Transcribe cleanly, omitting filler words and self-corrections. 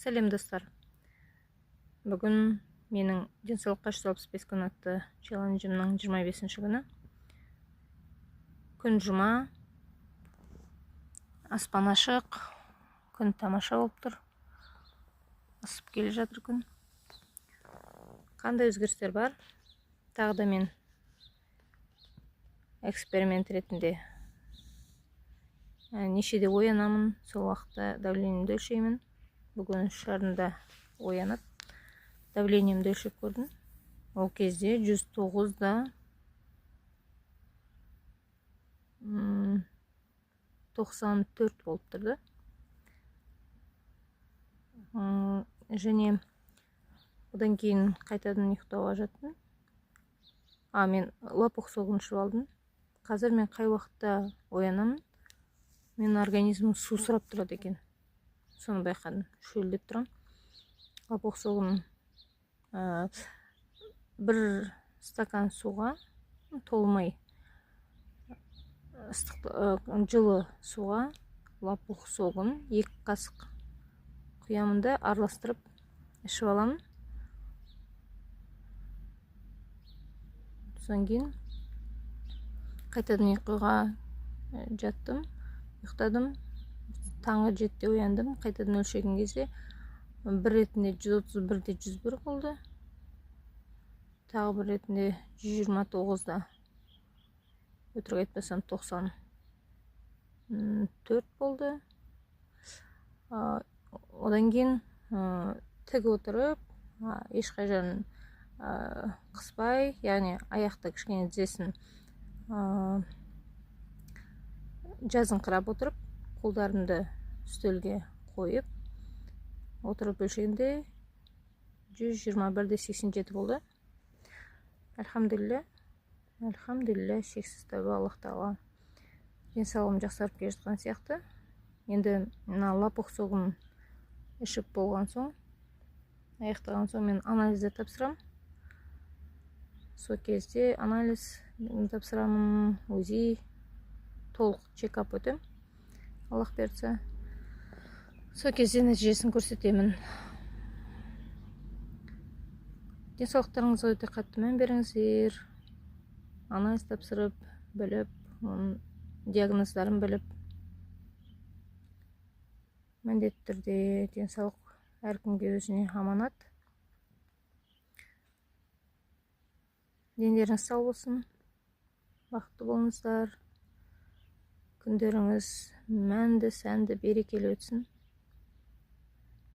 Сәлем достар. Бүгін менің денсаулыққа 365 күн атты челленджімнің 25-ші күні. Күн жұма, аспан ашық, күн тамаша болып тұр. Асып келе жатыр күн. Қандай өзгерістер бар? Тағы да мен эксперимент ретінде нешеде оянамын, сол уақытта давлениемді өлшеймін. Бүгін 3 жарымда оянып, давлениемді өлшеп көрдім. Ол кезде 109-да 94 болып тұрды. Және одан кейін қайтадан ұйықтауға жаттым. Мен лопух соғын ішіп алдым. Қазір мен қай уақытта оянамын, менің организмім су сұрап тұрады екен. Соны байқадым, шөлдеп тұрам. Лопух соғын бір стакан суға, толмай, жылы суға лопух соғын 2 қасық құямын да араластырып ішіп аламын. Содан кейін қайтадан ұйқыға жаттым, ұйықтадым. Таңғы 7-де ояндым. Қайтадан өлшеген кезде бір ретінде 131-де 101 болды. Тағы бір ретінде 129-да, өтірік айтпасам 94 болды. Одан кейін тік отырып, ешқайжан қыспай, яғни аяқты кішкене тізесін жазыңқырап отырып, қолдарымды үстелге қойып отырып өлшегенде 121-де 87 болды. Альхамдулилля, шексіз тәуба Аллах тағала. Денсаулығым жақсарып келе жатқан сияқты. Енді лопух соғын ішіп болған соң, аяқтаған соң мен анализді тапсырам. Сол кезде анализ тапсырамын, УЗИ, толық чекап өтем. Аллах берсе, сол кезде нәтижесін көрсетемін. Денсаулықтарыңызға өте қатты мән беріңіздер. Анализ тапсырып, біліп, диагноздарын біліп, міндетті түрде денсаулық әркімге өзіне аманат. Дендеріңіз сау болсын, бақытты болыңыздар. Күндеріңіз мәнді, сәнді, берекелі өтсін.